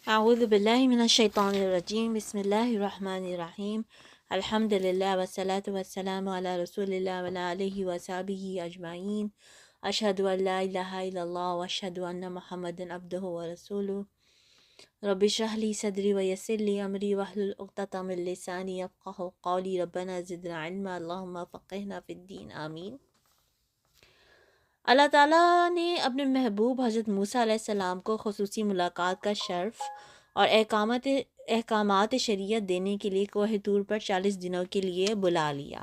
اعوذ باللہ من الشیطان الرجیم بسم اللہ الرحمن الرحیم الحمد للہ والصلاة والسلام علی رسول اللہ وعلی آلہ وصحبہ اجمعین اشہد ان لا الہ الا اللہ واشہد ان محمدا عبدہ ورسولہ رب اشرح لی صدری ویسر لی امری واحلل عقدۃ من لسانی یفقہوا قولی ربنا زدنا علما اللہم فقہنا فی الدین آمین۔ اللہ تعالیٰ نے اپنے محبوب حضرت موسیٰ علیہ السلام کو خصوصی ملاقات کا شرف اور احکامات شریعت دینے کے لیے کوہ طور پر 40 دنوں کے لیے بلا لیا۔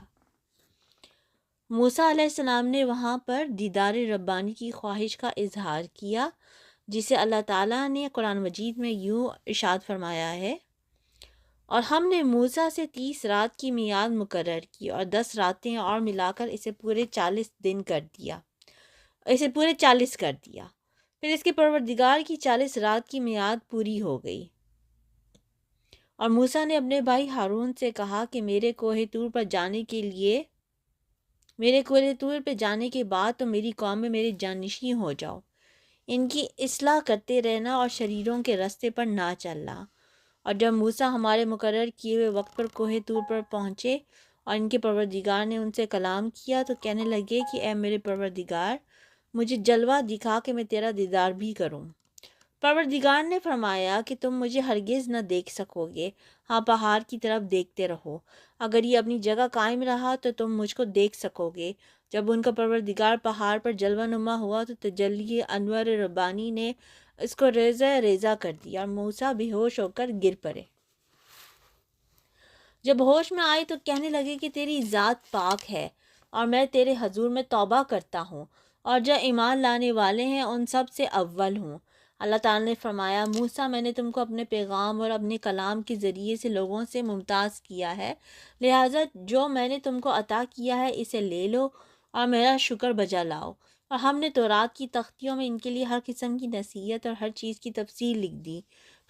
موسیٰ علیہ السلام نے وہاں پر دیدار ربانی کی خواہش کا اظہار کیا، جسے اللہ تعالیٰ نے قرآن مجید میں یوں ارشاد فرمایا ہے، اور ہم نے موسیٰ سے 30 رات کی میعاد مقرر کی اور 10 راتیں اور ملا کر اسے پورے 40 کر دیا۔ پھر اس کے پروردگار کی 40 رات کی میعاد پوری ہو گئی، اور موسیٰ نے اپنے بھائی ہارون سے کہا کہ میرے کوہ طور پر جانے کے بعد تو میری قوم میں میرے جانشین ہو جاؤ، ان کی اصلاح کرتے رہنا اور شریروں کے راستے پر نہ چلنا۔ اور جب موسیٰ ہمارے مقرر کیے ہوئے وقت پر کوہ طور پر پہنچے اور ان کے پروردگار نے ان سے کلام کیا تو کہنے لگے کہ اے میرے پروردگار، مجھے جلوہ دکھا کہ میں تیرا دیدار بھی کروں۔ پروردگار نے فرمایا کہ تم مجھے ہرگز نہ دیکھ سکو گے، ہاں پہاڑ کی طرف دیکھتے رہو، اگر یہ اپنی جگہ قائم رہا تو تم مجھ کو دیکھ سکو گے۔ جب ان کا پروردگار پہاڑ پر جلوہ نما ہوا تو تجلی انور ربانی نے اس کو ریزہ ریزہ کر دیا اور موسیٰ بے ہوش ہو کر گر پڑے۔ جب ہوش میں آئے تو کہنے لگے کہ تیری ذات پاک ہے اور میں تیرے حضور میں توبہ کرتا ہوں، اور جو ایمان لانے والے ہیں ان سب سے اول ہوں۔ اللہ تعالیٰ نے فرمایا، موسیٰ میں نے تم کو اپنے پیغام اور اپنے کلام کے ذریعے سے لوگوں سے ممتاز کیا ہے، لہٰذا جو میں نے تم کو عطا کیا ہے اسے لے لو اور میرا شکر بجا لاؤ۔ اور ہم نے تورات کی تختیوں میں ان کے لیے ہر قسم کی نصیحت اور ہر چیز کی تفصیل لکھ دی۔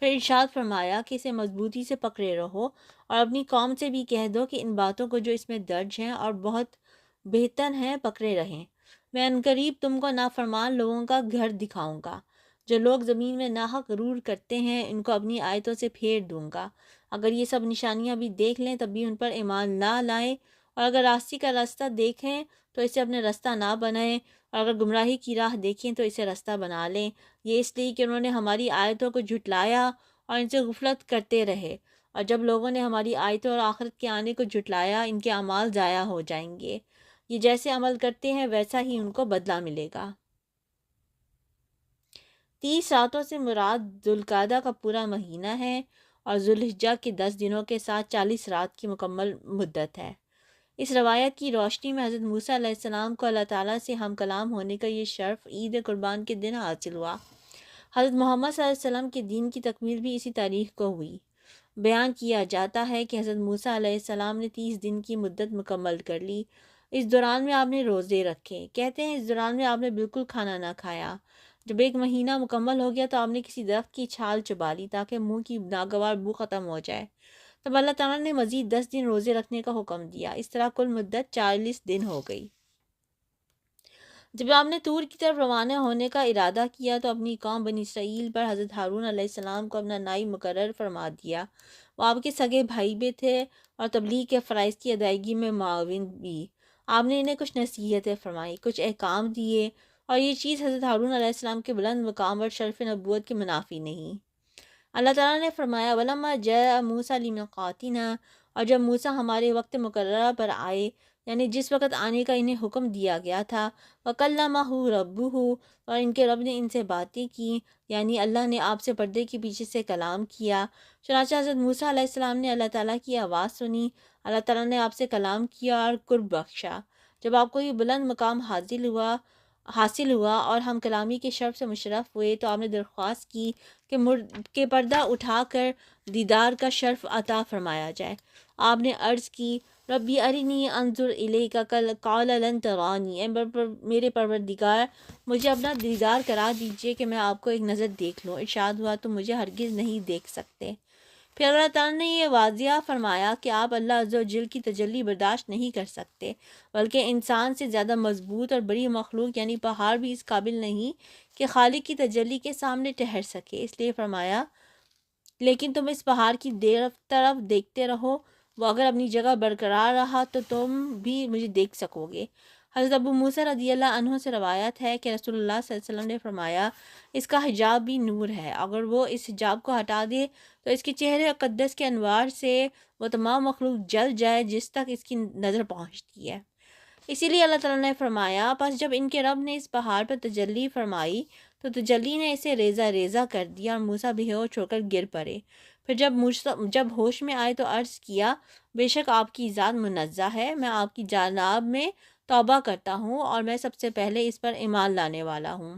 پھر ارشاد فرمایا کہ اسے مضبوطی سے پکڑے رہو اور اپنی قوم سے بھی کہہ دو کہ ان باتوں کو جو اس میں درج ہیں اور بہت بہتر ہیں پکڑے رہیں۔ میں عنقریب تم کو نافرمان لوگوں کا گھر دکھاؤں گا۔ جو لوگ زمین میں ناحق غرور کرتے ہیں ان کو اپنی آیتوں سے پھیر دوں گا۔ اگر یہ سب نشانیاں بھی دیکھ لیں تب بھی ان پر ایمان نہ لائیں، اور اگر راستی کا راستہ دیکھیں تو اسے اپنے راستہ نہ بنائیں، اور اگر گمراہی کی راہ دیکھیں تو اسے راستہ بنا لیں۔ یہ اس لیے کہ انہوں نے ہماری آیتوں کو جھٹلایا اور ان سے غفلت کرتے رہے، اور جب لوگوں نے ہماری آیتوں اور آخرت کے آنے کو جھٹلایا ان کے اعمال ضائع ہو جائیں گے۔ یہ جیسے عمل کرتے ہیں ویسا ہی ان کو بدلہ ملے گا۔ 30 راتوں سے مراد ذوالقعدہ کا پورا مہینہ ہے اور ذوالحجہ کے 10 دنوں کے ساتھ 40 رات کی مکمل مدت ہے۔ اس روایت کی روشنی میں حضرت موسیٰ علیہ السلام کو اللہ تعالیٰ سے ہم کلام ہونے کا یہ شرف عید قربان کے دن حاصل ہوا۔ حضرت محمد صلی اللہ علیہ وسلم کے دین کی تکمیل بھی اسی تاریخ کو ہوئی۔ بیان کیا جاتا ہے کہ حضرت موسیٰ علیہ السلام نے 30 دن کی مدت مکمل کر لی۔ اس دوران میں آپ نے روزے رکھے، کہتے ہیں اس دوران میں آپ نے بالکل کھانا نہ کھایا۔ جب 1 مہینہ مکمل ہو گیا تو آپ نے کسی درخت کی چھال چبا لی تاکہ منہ کی ناگوار بو ختم ہو جائے۔ تب اللہ تعالیٰ نے مزید 10 دن روزے رکھنے کا حکم دیا، اس طرح کل مدت 40 دن ہو گئی۔ جب آپ نے طور کی طرف روانہ ہونے کا ارادہ کیا تو اپنی قوم بنی اسرائیل پر حضرت ہارون علیہ السلام کو اپنا نائب مقرر فرما دیا۔ وہ آپ کے سگے بھائی بھی تھے اور تبلیغ کے فرائض کی ادائیگی میں معاون بھی۔ آپ نے انہیں کچھ نصیحتیں فرمائیں، کچھ احکام دیے، اور یہ چیز حضرت ہارون علیہ السلام کے بلند مقام اور شرف نبوت کے منافی نہیں۔ اللہ تعالیٰ نے فرمایا، وَلَمَّا جَاءَ مُوسَىٰ لِمِيقَاتِنَا، اور جب موسیٰ ہمارے وقت مقررہ پر آئے، یعنی جس وقت آنے کا انہیں حکم دیا گیا تھا، وَكَلَّمَهُ رَبُّهُ، اور ان کے رب نے ان سے باتیں کی، یعنی اللہ نے آپ سے پردے کے پیچھے سے کلام کیا۔ چنانچہ حضرت موسیٰ علیہ السلام نے اللہ تعالیٰ کی آواز سنی، اللہ تعالیٰ نے آپ سے کلام کیا اور قرب بخشا۔ جب آپ کو یہ بلند مقام حاصل ہوا اور ہم کلامی کے شرف سے مشرف ہوئے تو آپ نے درخواست کی کہ پردہ اٹھا کر دیدار کا شرف عطا فرمایا جائے۔ آپ نے عرض کی، ربی ارنی انظر الیک قال لن ترانی، اے میرے پروردگار مجھے اپنا دیدار کرا دیجئے کہ میں آپ کو ایک نظر دیکھ لوں۔ ارشاد ہوا تم مجھے ہرگز نہیں دیکھ سکتے۔ پھر اللہ تعالیٰ نے یہ واضح فرمایا کہ آپ اللہ عز و جل کی تجلی برداشت نہیں کر سکتے، بلکہ انسان سے زیادہ مضبوط اور بڑی مخلوق یعنی پہاڑ بھی اس قابل نہیں کہ خالق کی تجلی کے سامنے ٹھہر سکے، اس لیے فرمایا لیکن تم اس پہاڑ کی طرف دیکھتے رہو، وہ اگر اپنی جگہ برقرار رہا تو تم بھی مجھے دیکھ سکو گے۔ حضرت ابو موسیٰ رضی اللہ عنہ سے روایت ہے کہ رسول اللہ صلی اللہ علیہ وسلم نے فرمایا، اس کا حجاب بھی نور ہے، اگر وہ اس حجاب کو ہٹا دے تو اس کے چہرے اقدس کے انوار سے وہ تمام مخلوق جل جائے جس تک اس کی نظر پہنچتی ہے۔ اسی لیے اللہ تعالیٰ نے فرمایا، پس جب ان کے رب نے اس پہاڑ پر تجلی فرمائی تو تجلی نے اسے ریزہ ریزہ کر دیا اور موسیٰ بے ہوش ہو کر گر پڑے۔ پھر جب ہوش میں آئے تو عرض کیا، بے شک آپ کی ذات منزہ ہے، میں آپ کی جناب میں توبہ کرتا ہوں اور میں سب سے پہلے اس پر ایمان لانے والا ہوں۔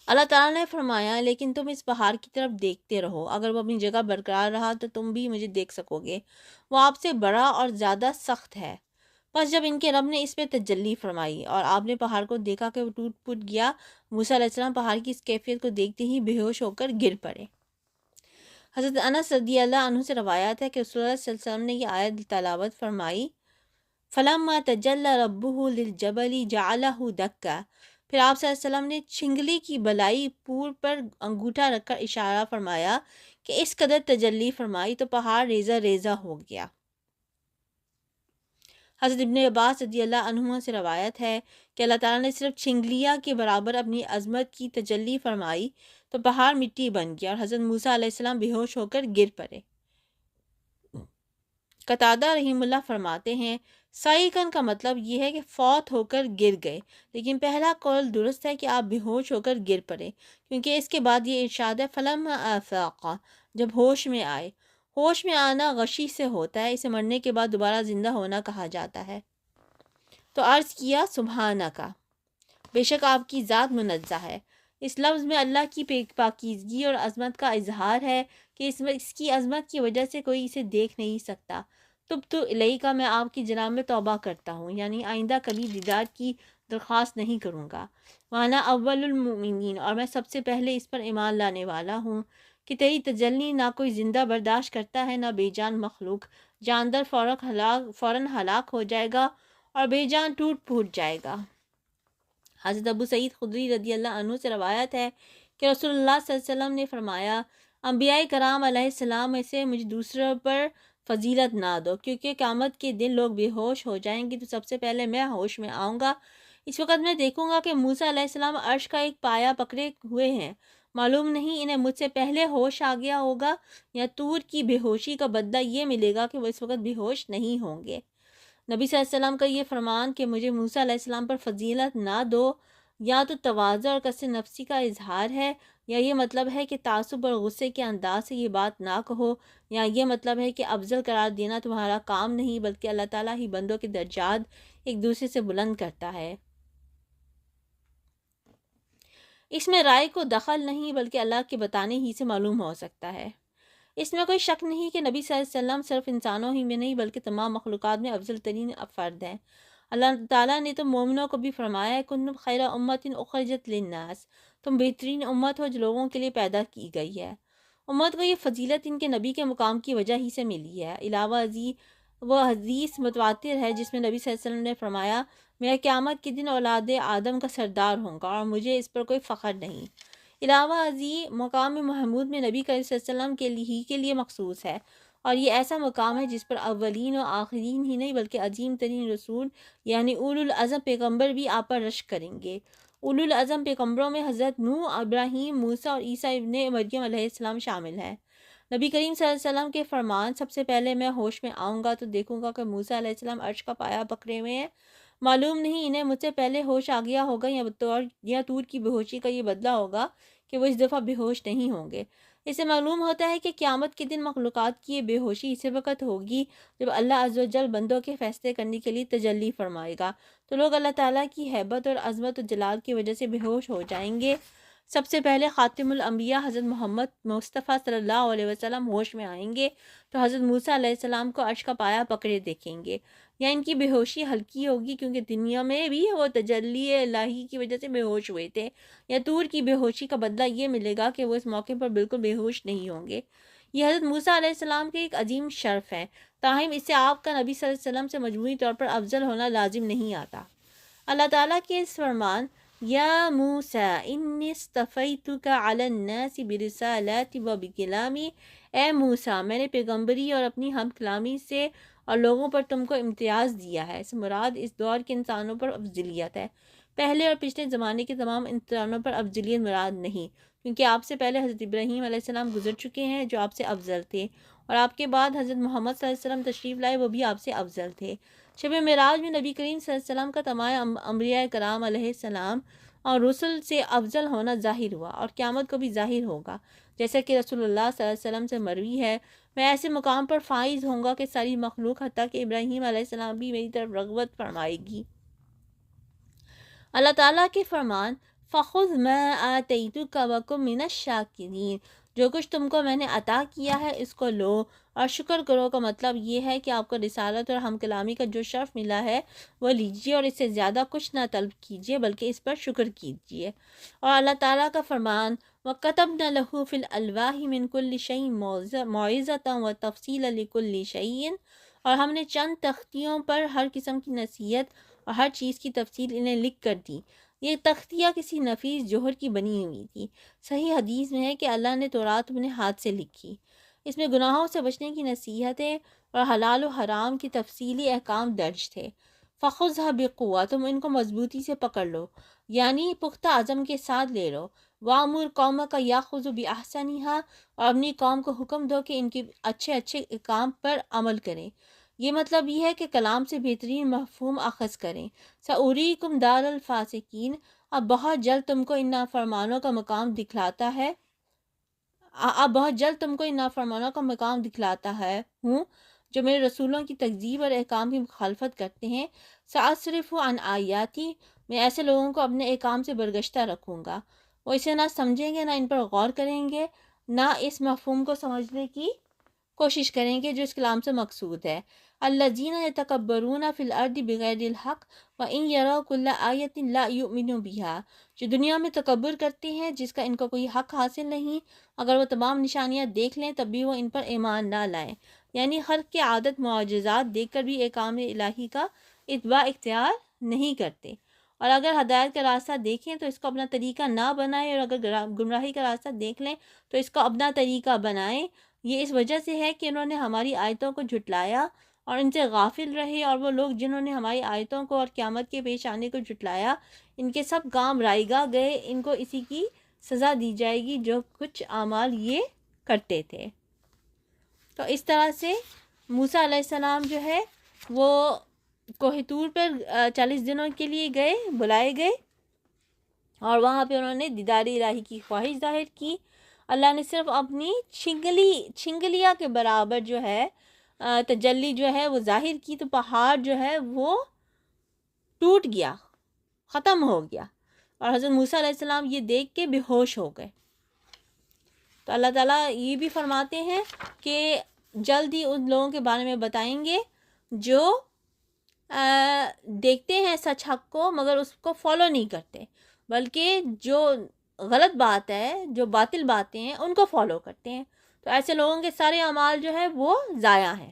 اللہ تعالیٰ نے فرمایا، لیکن تم اس پہاڑ کی طرف دیکھتے رہو، اگر وہ اپنی جگہ برقرار رہا تو تم بھی مجھے دیکھ سکو گے، وہ آپ سے بڑا اور زیادہ سخت ہے۔ بس جب ان کے رب نے اس پہ تجلی فرمائی اور آپ نے پہاڑ کو دیکھا کہ وہ ٹوٹ پھوٹ گیا، موسیٰ علیہ السلام پہاڑ کی اس کیفیت کو دیکھتے ہی بے ہوش ہو کر گر پڑے۔ حضرت انس رضی اللہ عنہ سے روایت ہے کہ رسول اللہ صلی اللہ علیہ وسلم نے یہ آیت تلاوت فرمائی، فَلَمَّا تَجَلَّى رَبُّهُ لِلْجَبَلِ جَعَلَهُ دَكًّا، پھر آپ صلی اللہ علیہ وسلم نے چنگلی کی بلائی پور پر انگوٹھا رکھ کر اشارہ فرمایا کہ اس قدر تجلی فرمائی تو پہاڑ ریزہ ریزہ ہو گیا۔ حضرت ابن عباس رضی اللہ عنہما سے روایت ہے کہ اللہ تعالیٰ نے صرف چنگلیا کے برابر اپنی عظمت کی تجلی فرمائی تو پہاڑ مٹی بن گیا اور حضرت موسیٰ علیہ السلام بے ہوش ہو کر گر پڑے۔ قتادہ رحمہ اللہ فرماتے ہیں، سائقن کا مطلب یہ ہے کہ فوت ہو کر گر گئے، لیکن پہلا قول درست ہے کہ آپ بے ہوش ہو کر گر پڑے، کیونکہ اس کے بعد یہ ارشاد ہے فَلَمَّا آفَاقَ، جب ہوش میں آئے۔ ہوش میں آنا غشی سے ہوتا ہے، اسے مرنے کے بعد دوبارہ زندہ ہونا کہا جاتا ہے۔ تو عرض کیا، سبحانکا، بے شک آپ کی ذات منزہ ہے۔ اس لفظ میں اللہ کی پاکیزگی اور عظمت کا اظہار ہے کہ اس کی عظمت کی وجہ سے کوئی اسے دیکھ نہیں سکتا۔ تبت الیک، میں آپ کی جناب میں توبہ کرتا ہوں، یعنی آئندہ کبھی دیدار کی درخواست نہیں کروں گا۔ وانا اول المؤمنین، اور میں سب سے پہلے اس پر ایمان لانے والا ہوں کہ تیری تجلی نہ کوئی زندہ برداشت کرتا ہے نہ بے جان مخلوق، جاندار فوراً ہلاک ہو جائے گا اور بے جان ٹوٹ پھوٹ جائے گا۔ حضرت ابو سعید خدری رضی اللہ عنہ سے روایت ہے کہ رسول اللہ صلی اللہ علیہ وسلم نے فرمایا، انبیاء کرام علیہ السلام میں سے مجھے دوسروں پر فضیلت نہ دو، کیونکہ قیامت کے دن لوگ بے ہوش ہو جائیں گے تو سب سے پہلے میں ہوش میں آؤں گا۔ اس وقت میں دیکھوں گا کہ موسیٰ علیہ السلام عرش کا ایک پایا پکڑے ہوئے ہیں، معلوم نہیں انہیں مجھ سے پہلے ہوش آ گیا ہوگا یا طور کی بے ہوشی کا بدلہ یہ ملے گا کہ وہ اس وقت بے ہوش نہیں ہوں گے۔ نبی صلی اللہ علیہ وسلم کا یہ فرمان کہ مجھے موسیٰ علیہ السلام پر فضیلت نہ دو، یا تو تواضع اور کثرت نفسی کا اظہار ہے، یا یہ مطلب ہے کہ تعصب اور غصے کے انداز سے یہ بات نہ کہو، یا یہ مطلب ہے کہ افضل قرار دینا تمہارا کام نہیں بلکہ اللہ تعالیٰ ہی بندوں کے درجات ایک دوسرے سے بلند کرتا ہے۔ اس میں رائے کو دخل نہیں بلکہ اللہ کے بتانے ہی سے معلوم ہو سکتا ہے۔ اس میں کوئی شک نہیں کہ نبی صلی اللہ علیہ وسلم صرف انسانوں ہی میں نہیں بلکہ تمام مخلوقات میں افضل ترین فرد ہیں۔ اللہ تعالیٰ نے تو مومنوں کو بھی فرمایا ہے، کنتم خیر امت اخرجت للناس، تم بہترین امت ہو جو لوگوں کے لیے پیدا کی گئی ہے۔ امت کو یہ فضیلت ان کے نبی کے مقام کی وجہ ہی سے ملی ہے۔ علاوہ وہ حدیث متواتر ہے جس میں نبی صلی اللہ علیہ وسلم نے فرمایا، میں قیامت کے دن اولاد آدم کا سردار ہوں گا اور مجھے اس پر کوئی فخر نہیں۔ علاوہ ازیں مقام محمود میں نبی کریم صلی اللہ علیہ وسلم کے لیے مخصوص ہے، اور یہ ایسا مقام ہے جس پر اولین و آخرین ہی نہیں بلکہ عظیم ترین رسول یعنی اولو العزم پیغمبر بھی آپ پر رشک کریں گے۔ اولو العزم پیغمبروں میں حضرت نوح، ابراہیم، موسیٰ اور عیسیٰ ابن مریم علیہ السلام شامل ہیں۔ نبی کریم صلی اللہ علیہ وسلم کے فرمان، سب سے پہلے میں ہوش میں آؤں گا تو دیکھوں گا کہ موسیٰ علیہ السلام عرش کا پایا پکڑے ہوئے ہیں، معلوم نہیں انہیں مجھ سے پہلے ہوش آ گیا ہوگا یا طور کی بے ہوشی کا یہ بدلہ ہوگا کہ وہ اس دفعہ بے ہوش نہیں ہوں گے۔ اس سے معلوم ہوتا ہے کہ قیامت کے دن مخلوقات کی یہ بے ہوشی اسی وقت ہوگی جب اللہ عز و جل بندوں کے فیصلے کرنے کے لیے تجلی فرمائے گا، تو لوگ اللہ تعالیٰ کی ہیبت اور عظمت و جلال کی وجہ سے بے ہوش ہو جائیں گے۔ سب سے پہلے خاتم الانبیاء حضرت محمد مصطفیٰ صلی اللہ علیہ وسلم ہوش میں آئیں گے تو حضرت موسیٰ علیہ السلام کو عرش کا پایا پکڑے دیکھیں گے، یا ان کی بے ہوشی ہلکی ہوگی کیونکہ دنیا میں بھی وہ تجلی الہی کی وجہ سے بے ہوش ہوئے تھے، یا طور کی بے ہوشی کا بدلہ یہ ملے گا کہ وہ اس موقع پر بالکل بے ہوش نہیں ہوں گے۔ یہ حضرت موسیٰ علیہ السلام کے ایک عظیم شرف ہے، تاہم اس سے آپ کا نبی صلی اللہ علیہ وسلم سے مجموعی طور پر افضل ہونا لازم نہیں آتا۔ اللہ تعالیٰ کے اس فرمان یا موسیٰ انی اصطفیتک علی الناس برسالاتی و بکلامی، اے موسیٰ میں نے پیغمبری اور اپنی ہم کلامی سے اور لوگوں پر تم کو امتیاز دیا ہے۔ اس مراد اس دور کے انسانوں پر افضلیت ہے، پہلے اور پچھلے زمانے کے تمام انسانوں پر افضلیت مراد نہیں، کیونکہ آپ سے پہلے حضرت ابراہیم علیہ السلام گزر چکے ہیں جو آپ سے افضل تھے، اور آپ کے بعد حضرت محمد صلی اللہ علیہ وسلم تشریف لائے، وہ بھی آپ سے افضل تھے۔ شب معراج میں نبی کریم صلی اللہ علیہ وسلم کا تمام انبیاء کرام علیہ السلام اور رسل سے افضل ہونا ظاہر ہوا، اور قیامت کو بھی ظاہر ہوگا، جیسا کہ رسول اللہ صلی اللہ علیہ وسلم سے مروی ہے، میں ایسے مقام پر فائز ہوں گا کہ ساری مخلوق حتیٰ کہ ابراہیم علیہ السلام بھی میری طرف رغبت فرمائے گی۔ اللہ تعالیٰ کے فرمان فَخُذْ مَا آتَيْتُكَ وَكُن مِّنَ الشَّاكِرِينَ، جو کچھ تم کو میں نے عطا کیا ہے اس کو لو اور شکر کرو، کا مطلب یہ ہے کہ آپ کو رسالت اور ہم کلامی کا جو شرف ملا ہے وہ لیجئے، اور اس سے زیادہ کچھ نہ طلب کیجئے بلکہ اس پر شکر کیجئے۔ اور اللہ تعالیٰ کا فرمان وَكَتَبْنَا لَهُ فِي الْأَلْوَاحِ مِن كُلِّ شَيْءٍ مَوْعِظَةً وَتَفْصِيلًا لِكُلِّ شَيْءٍ، اور ہم نے چند تختیوں پر ہر قسم کی نصیحت اور ہر چیز کی تفصیل انہیں لکھ کر دی۔ یہ تختیاں کسی نفیس جوہر کی بنی ہوئی تھی۔ صحیح حدیث میں ہے کہ اللہ نے تورات اپنے ہاتھ سے لکھی، اس میں گناہوں سے بچنے کی نصیحتیں اور حلال و حرام کی تفصیلی احکام درج تھے۔ فخذھا بقوہ، تم ان کو مضبوطی سے پکڑ لو، یعنی پختہ عزم کے ساتھ لے لو۔ وامر قومک یاخذوا باحسنھا، اور اپنی قوم کو حکم دو کہ ان کے اچھے اچھے کام پر عمل کریں۔ یہ مطلب یہ ہے کہ کلام سے بہترین مفہوم اخذ کریں۔ سأریکم دار الفاسقین، اب بہت جلد تم کو ان نافرمانوں کا مقام دکھلاتا ہے ہوں جو میرے رسولوں کی تکذیب اور احکام کی مخالفت کرتے ہیں۔ سأصرف عن آیاتی، میں ایسے لوگوں کو اپنے احکام سے برگشتہ رکھوں گا، وہ اسے نہ سمجھیں گے، نہ ان پر غور کریں گے، نہ اس مفہوم کو سمجھنے کی کوشش کریں گے جو اس کلام سے مقصود ہے۔ الذین یتکبرون فی الارض بغیر الحق وان یروا کل آیۃ لا یؤمنوا بہا، جو دنیا میں تکبر کرتے ہیں جس کا ان کو کوئی حق حاصل نہیں، اگر وہ تمام نشانیاں دیکھ لیں تب بھی وہ ان پر ایمان نہ لائیں، یعنی خلق کے عادت معجزات دیکھ کر بھی احکام الہی کا اتباع اختیار نہیں کرتے، اور اگر ہدایت کا راستہ دیکھیں تو اس کو اپنا طریقہ نہ بنائیں، اور اگر گمراہی کا راستہ دیکھ لیں تو اس کو اپنا طریقہ بنائیں۔ یہ اس وجہ سے ہے کہ انہوں نے ہماری آیتوں کو جھٹلایا اور ان سے غافل رہے، اور وہ لوگ جنہوں نے ہماری آیتوں کو اور قیامت کے پیش آنے کو جھٹلایا، ان کے سب کام رائیگاہ گئے، ان کو اسی کی سزا دی جائے گی جو کچھ اعمال یہ کرتے تھے۔ تو اس طرح سے موسیٰ علیہ السلام جو ہے وہ کوہ طور پر 40 دنوں کے لیے گئے، بلائے گئے، اور وہاں پہ انہوں نے دیدار الہی کی خواہش ظاہر کی۔ اللہ نے صرف اپنی چھنگلیا کے برابر جو ہے تجلی جو ہے وہ ظاہر کی، تو پہاڑ جو ہے وہ ٹوٹ گیا، ختم ہو گیا، اور حضرت موسیٰ علیہ السلام یہ دیکھ کے بے ہوش ہو گئے۔ تو اللہ تعالیٰ یہ بھی فرماتے ہیں کہ جلد ہی ان لوگوں کے بارے میں بتائیں گے جو دیکھتے ہیں سچ حق کو مگر اس کو فالو نہیں کرتے، بلکہ جو غلط بات ہے، جو باطل باتیں ہیں ان کو فالو کرتے ہیں، تو ایسے لوگوں کے سارے اعمال جو ہے وہ ضائع ہیں۔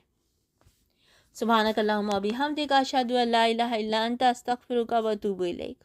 سبحانک اللہم و بحمدک اشہد ان لا الہ الا انت استغفرک و اتوب الیک۔